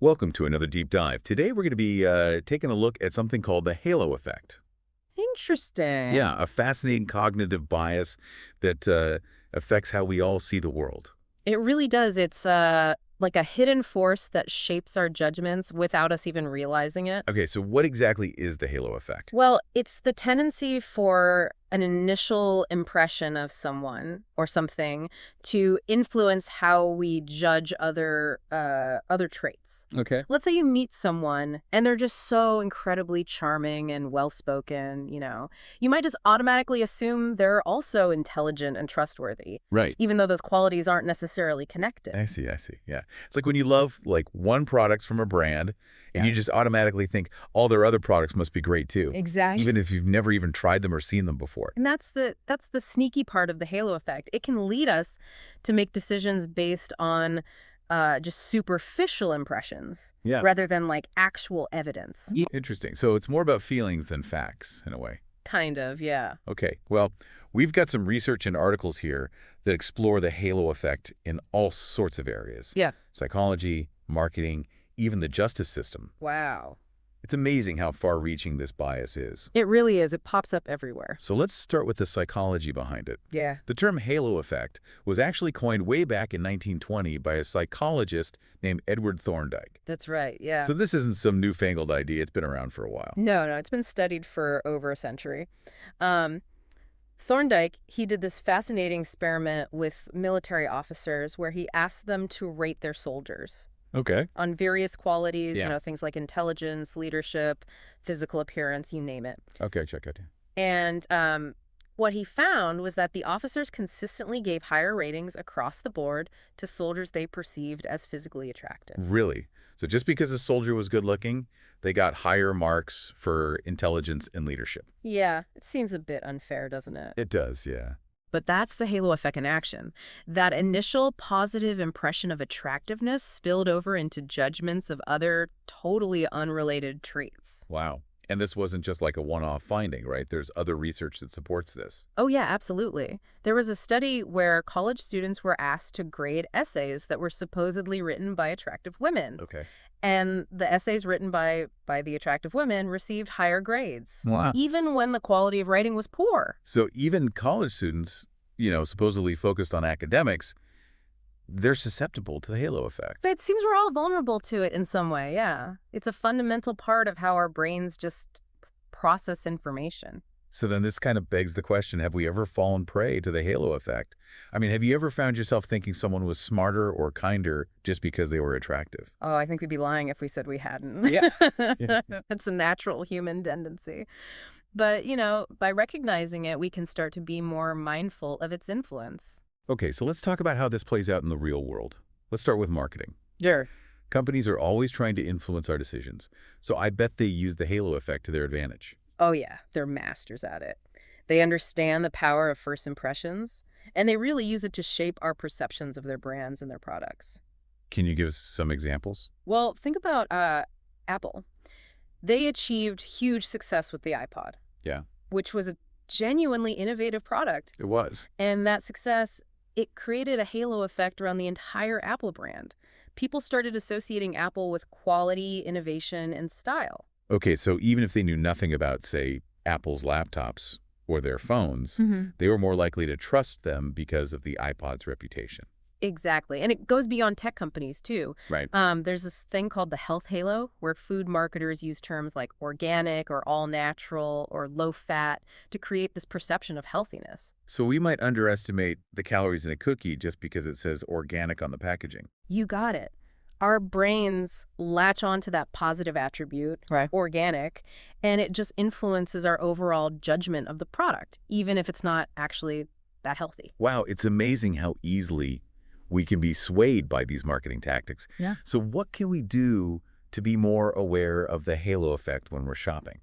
Welcome to another deep dive. Today we're going to be taking a look at something called the halo effect. Interesting. Yeah, a fascinating cognitive bias that affects how we all see the world. It really does. It's like a hidden force that shapes our judgments without us even realizing it. Okay, so what exactly is the halo effect? Well, it's the tendency for an initial impression of someone or something to influence how we judge other traits. Okay. Let's say you meet someone and they're just so incredibly charming and well-spoken, you might just automatically assume they're also intelligent and trustworthy, Right. even though those qualities aren't necessarily connected. I see. Yeah. It's like when you love one product from a brand and you just automatically think all their other products must be great too. Exactly. Even if you've never even tried them or seen them before. And that's the sneaky part of the halo effect. It can lead us to make decisions based on just superficial impressions Yeah. rather than like actual evidence. Interesting. So it's more about feelings than facts in a way. Kind of, yeah. Okay, well, we've got some research and articles here that explore the halo effect in all sorts of areas. Yeah. Psychology, marketing, even the justice system. Wow. It's amazing how far-reaching this bias is. It really is. It pops up everywhere. So let's start with the psychology behind it. Yeah. The term halo effect was actually coined way back in 1920 by a psychologist named Edward Thorndike. That's right, yeah. So this isn't some newfangled idea. It's been around for a while. No, it's been studied for over a century. Thorndike, he did this fascinating experiment with military officers where he asked them to rate their soldiers Okay. on various qualities, Yeah. things like intelligence, leadership, physical appearance, you name it. Okay, check it. And what he found was that the officers consistently gave higher ratings across the board to soldiers they perceived as physically attractive. Really? So just because a soldier was good looking, they got higher marks for intelligence and leadership? Yeah, it seems a bit unfair, doesn't it? It does, yeah. But that's the halo effect in action. That initial positive impression of attractiveness spilled over into judgments of other totally unrelated traits. Wow. And this wasn't just like a one-off finding, right? There's other research that supports this. Oh yeah, absolutely. There was a study where college students were asked to grade essays that were supposedly written by attractive women. Okay. And the essays written by the attractive women received higher grades, Wow. even when the quality of writing was poor. So even college students, supposedly focused on academics, they're susceptible to the halo effect. It seems we're all vulnerable to it in some way, yeah. It's a fundamental part of how our brains just process information. So then this kind of begs the question, have we ever fallen prey to the halo effect? I mean, have you ever found yourself thinking someone was smarter or kinder just because they were attractive? Oh, I think we'd be lying if we said we hadn't. Yeah. It's a natural human tendency. But, by recognizing it, we can start to be more mindful of its influence. Okay, so let's talk about how this plays out in the real world. Let's start with marketing. Sure. Companies are always trying to influence our decisions, so I bet they use the halo effect to their advantage. Oh, yeah, they're masters at it. They understand the power of first impressions, and they really use it to shape our perceptions of their brands and their products. Can you give us some examples? Well, think about Apple. They achieved huge success with the iPod. Yeah. Which was a genuinely innovative product. It was. And that success, it created a halo effect around the entire Apple brand. People started associating Apple with quality, innovation, and style. Okay, so even if they knew nothing about, say, Apple's laptops or their phones, they were more likely to trust them because of the iPod's reputation. Exactly. And it goes beyond tech companies, too. Right. There's this thing called the health halo, where food marketers use terms like organic or all natural or low fat to create this perception of healthiness. So we might underestimate the calories in a cookie just because it says organic on the packaging. You got it. Our brains latch onto that positive attribute, Right. organic, and it just influences our overall judgment of the product, even if it's not actually that healthy. Wow, it's amazing how easily we can be swayed by these marketing tactics. Yeah. So what can we do to be more aware of the halo effect when we're shopping?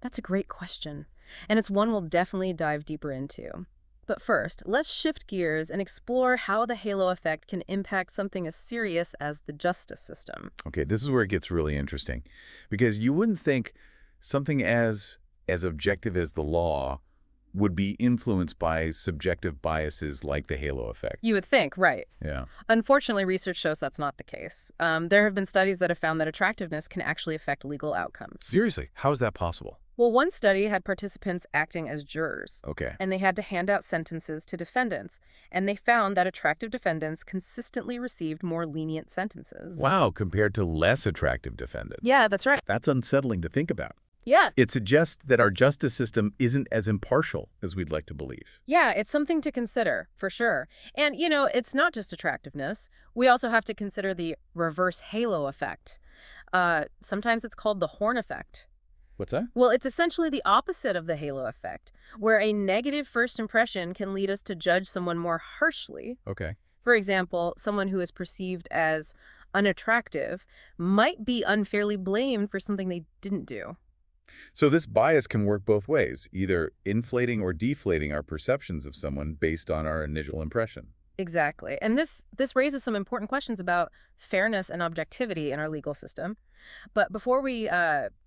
That's a great question, and it's one we'll definitely dive deeper into. But first, let's shift gears and explore how the halo effect can impact something as serious as the justice system. Okay, this is where it gets really interesting, because you wouldn't think something as objective as the law would be influenced by subjective biases like the halo effect. You would think, right. Yeah. Unfortunately, research shows that's not the case. There have been studies that have found that attractiveness can actually affect legal outcomes. Seriously, how is that possible? Well, one study had participants acting as jurors, Okay. and they had to hand out sentences to defendants, and they found that attractive defendants consistently received more lenient sentences. Wow, compared to less attractive defendants. Yeah, that's right. That's unsettling to think about. Yeah. It suggests that our justice system isn't as impartial as we'd like to believe. Yeah, it's something to consider, for sure. And, it's not just attractiveness. We also have to consider the reverse halo effect. Sometimes it's called the horn effect. What's that? Well, it's essentially the opposite of the halo effect, where a negative first impression can lead us to judge someone more harshly. Okay. For example, someone who is perceived as unattractive might be unfairly blamed for something they didn't do. So this bias can work both ways, either inflating or deflating our perceptions of someone based on our initial impression. Exactly. And this raises some important questions about fairness and objectivity in our legal system. But before we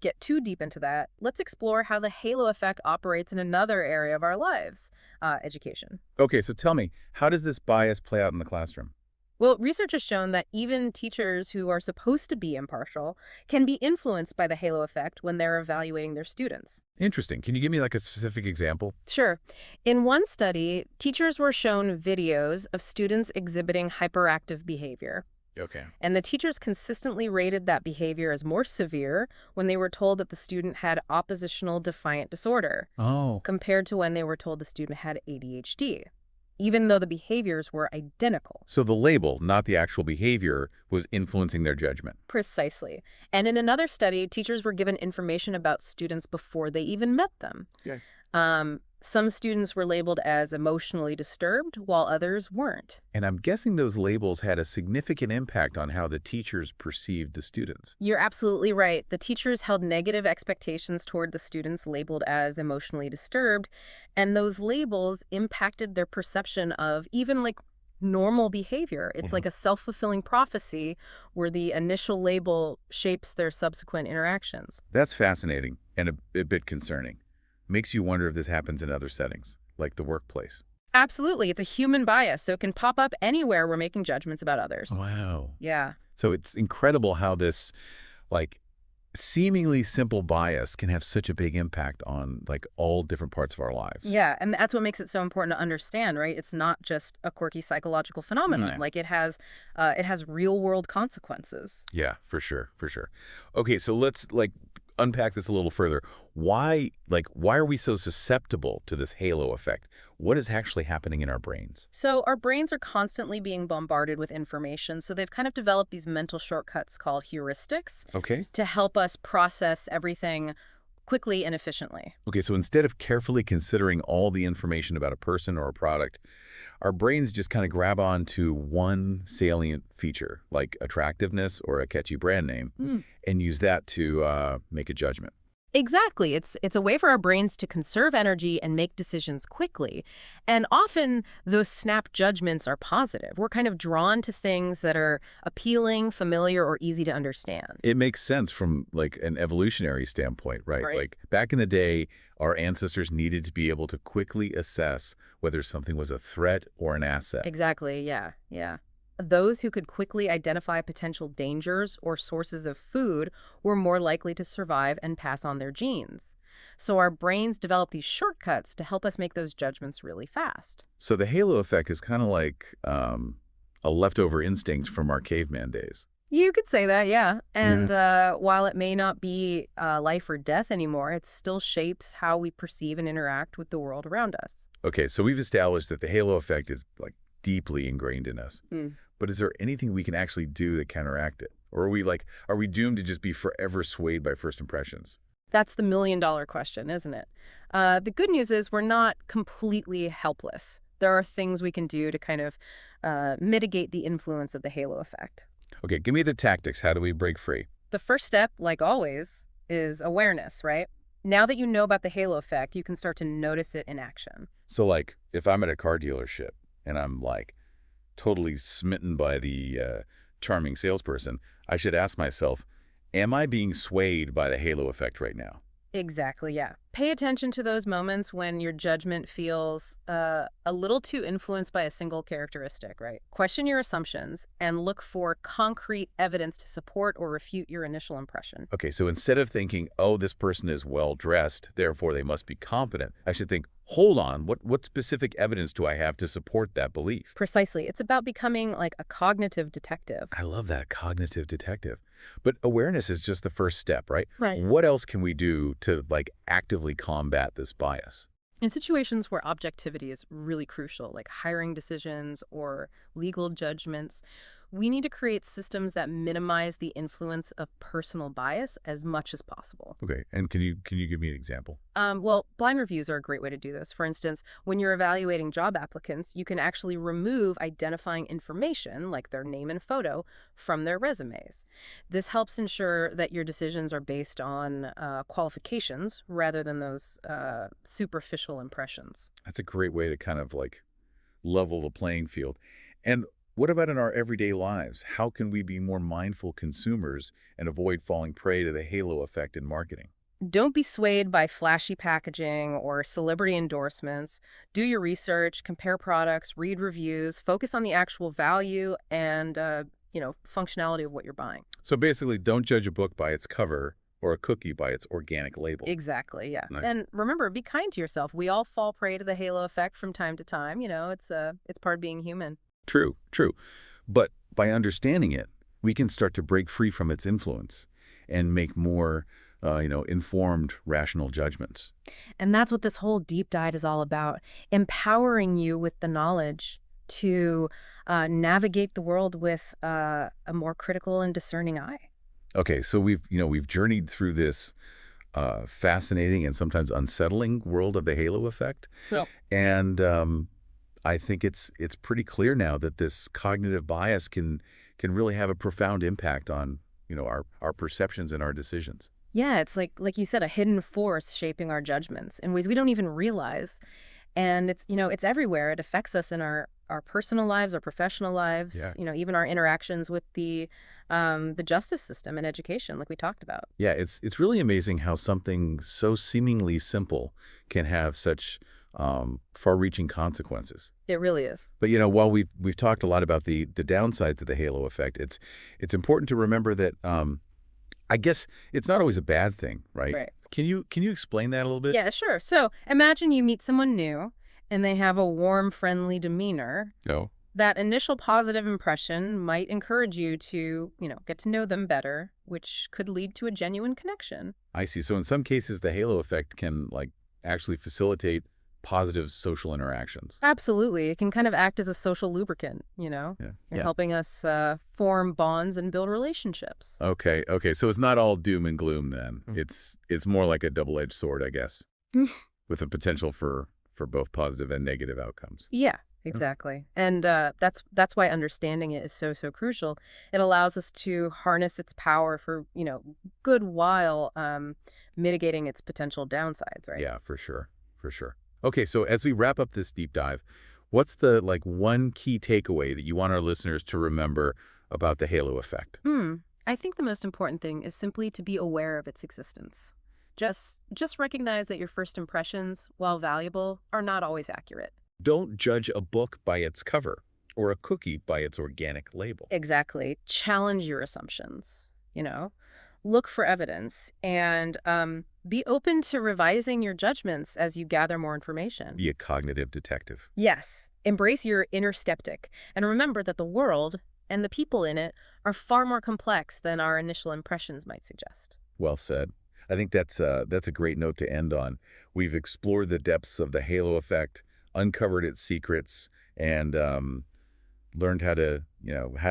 get too deep into that, let's explore how the halo effect operates in another area of our lives, education. Okay, so tell me, how does this bias play out in the classroom? Well, research has shown that even teachers who are supposed to be impartial can be influenced by the halo effect when they're evaluating their students. Interesting. Can you give me like a specific example? Sure. In one study, teachers were shown videos of students exhibiting hyperactive behavior. Okay. And the teachers consistently rated that behavior as more severe when they were told that the student had oppositional defiant disorder, Oh. compared to when they were told the student had ADHD, even though the behaviors were identical. So the label, not the actual behavior, was influencing their judgment. Precisely. And in another study, teachers were given information about students before they even met them. Okay. Some students were labeled as emotionally disturbed, while others weren't. And I'm guessing those labels had a significant impact on how the teachers perceived the students. You're absolutely right. The teachers held negative expectations toward the students labeled as emotionally disturbed, and those labels impacted their perception of even normal behavior. It's like a self-fulfilling prophecy where the initial label shapes their subsequent interactions. That's fascinating and a bit concerning. Makes you wonder if this happens in other settings, like the workplace. Absolutely. It's a human bias, so it can pop up anywhere we're making judgments about others. Wow. Yeah. So it's incredible how this, seemingly simple bias can have such a big impact on, all different parts of our lives. Yeah, and that's what makes it so important to understand, right? It's not just a quirky psychological phenomenon. Mm. It has real-world consequences. Yeah, for sure, for sure. Okay, so let's, unpack this a little further. Why are we so susceptible to this halo effect? What is actually happening in our brains? So our brains are constantly being bombarded with information, so they've kind of developed these mental shortcuts called heuristics Okay. to help us process everything quickly and efficiently. Okay, so instead of carefully considering all the information about a person or a product, our brains just kind of grab on to one salient feature, like attractiveness or a catchy brand name, and use that to make a judgment. Exactly. It's a way for our brains to conserve energy and make decisions quickly. And often those snap judgments are positive. We're kind of drawn to things that are appealing, familiar, or easy to understand. It makes sense from an evolutionary standpoint, right? Right. Back in the day, our ancestors needed to be able to quickly assess whether something was a threat or an asset. Exactly. Yeah. Yeah. Those who could quickly identify potential dangers or sources of food were more likely to survive and pass on their genes. So our brains develop these shortcuts to help us make those judgments really fast. So the halo effect is kind of like a leftover instinct from our caveman days. You could say that, yeah. And while it may not be life or death anymore, it still shapes how we perceive and interact with the world around us. Okay, so we've established that the halo effect is deeply ingrained in us. But is there anything we can actually do to counteract it? Or are we doomed to just be forever swayed by first impressions? That's the million-dollar question, isn't it? The good news is we're not completely helpless. There are things we can do to kind of mitigate the influence of the halo effect. Okay, give me the tactics. How do we break free? The first step, like always, is awareness, right? Now that you know about the halo effect, you can start to notice it in action. So if I'm at a car dealership and I'm totally smitten by the charming salesperson, I should ask myself, am I being swayed by the halo effect right now? Exactly, yeah. Pay attention to those moments when your judgment feels a little too influenced by a single characteristic, right? Question your assumptions and look for concrete evidence to support or refute your initial impression. Okay, so instead of thinking, oh, this person is well-dressed, therefore they must be competent, I should think, hold on, what specific evidence do I have to support that belief? Precisely. It's about becoming like a cognitive detective. I love that, cognitive detective. But awareness is just the first step, right? Right. What else can we do to, like, actively combat this bias? In situations where objectivity is really crucial, like hiring decisions or legal judgments, we need to create systems that minimize the influence of personal bias as much as possible. Okay, and can you give me an example? Well, blind reviews are a great way to do this. For instance, when you're evaluating job applicants, you can actually remove identifying information, like their name and photo, from their resumes. This helps ensure that your decisions are based on qualifications rather than those superficial impressions. That's a great way to kind of like level the playing field. And what about in our everyday lives? How can we be more mindful consumers and avoid falling prey to the halo effect in marketing? Don't be swayed by flashy packaging or celebrity endorsements. Do your research, compare products, read reviews, focus on the actual value and, functionality of what you're buying. So basically, don't judge a book by its cover or a cookie by its organic label. Exactly, yeah. Right. And remember, be kind to yourself. We all fall prey to the halo effect from time to time. It's part of being human. True, true. But by understanding it, we can start to break free from its influence and make more, informed, rational judgments. And that's what this whole deep dive is all about, empowering you with the knowledge to navigate the world with a more critical and discerning eye. Okay, so we've journeyed through this fascinating and sometimes unsettling world of the halo effect, Yeah. and I think it's pretty clear now that this cognitive bias can really have a profound impact on our perceptions and our decisions. Yeah, it's like you said, a hidden force shaping our judgments in ways we don't even realize. And it's everywhere. It affects us in our personal lives, our professional lives, Yeah. even our interactions with the justice system and education, like we talked about. Yeah, it's really amazing how something so seemingly simple can have such far-reaching consequences. It really is. But while we've talked a lot about the downsides of the halo effect, it's important to remember that I guess it's not always a bad thing, right? Right. Can you explain that a little bit? Yeah, sure. So imagine you meet someone new and they have a warm, friendly demeanor. No. That initial positive impression might encourage you to, get to know them better, which could lead to a genuine connection. I see. So in some cases, the halo effect can like actually facilitate positive social interactions. Absolutely. It can kind of act as a social lubricant, Yeah. in Yeah. helping us form bonds and build relationships. Okay. Okay. So it's not all doom and gloom then. Mm. It's more like a double-edged sword, I guess, with the potential for both positive and negative outcomes. Yeah, exactly. And that's why understanding it is so, so crucial. It allows us to harness its power for, good while mitigating its potential downsides, right? Yeah, for sure. For sure. Okay, so as we wrap up this deep dive, what's the one key takeaway that you want our listeners to remember about the halo effect? I think the most important thing is simply to be aware of its existence. Just recognize that your first impressions, while valuable, are not always accurate. Don't judge a book by its cover or a cookie by its organic label. Exactly. Challenge your assumptions. Look for evidence and be open to revising your judgments as you gather more information. Be a cognitive detective. Yes, embrace your inner skeptic and remember that the world and the people in it are far more complex than our initial impressions might suggest. Well said. I think that's a great note to end on. We've explored the depths of the halo effect, uncovered its secrets, and learned how to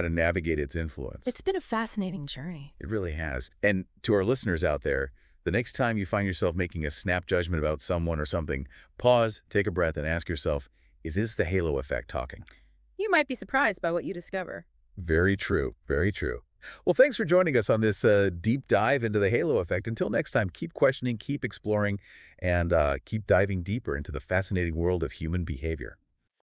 navigate its influence. It's been a fascinating journey. It really has. And to our listeners out there, the next time you find yourself making a snap judgment about someone or something, pause, take a breath, and ask yourself, is this the halo effect talking? You might be surprised by what you discover. Very true. Very true. Well, thanks for joining us on this deep dive into the halo effect. Until next time, keep questioning, keep exploring, and keep diving deeper into the fascinating world of human behavior.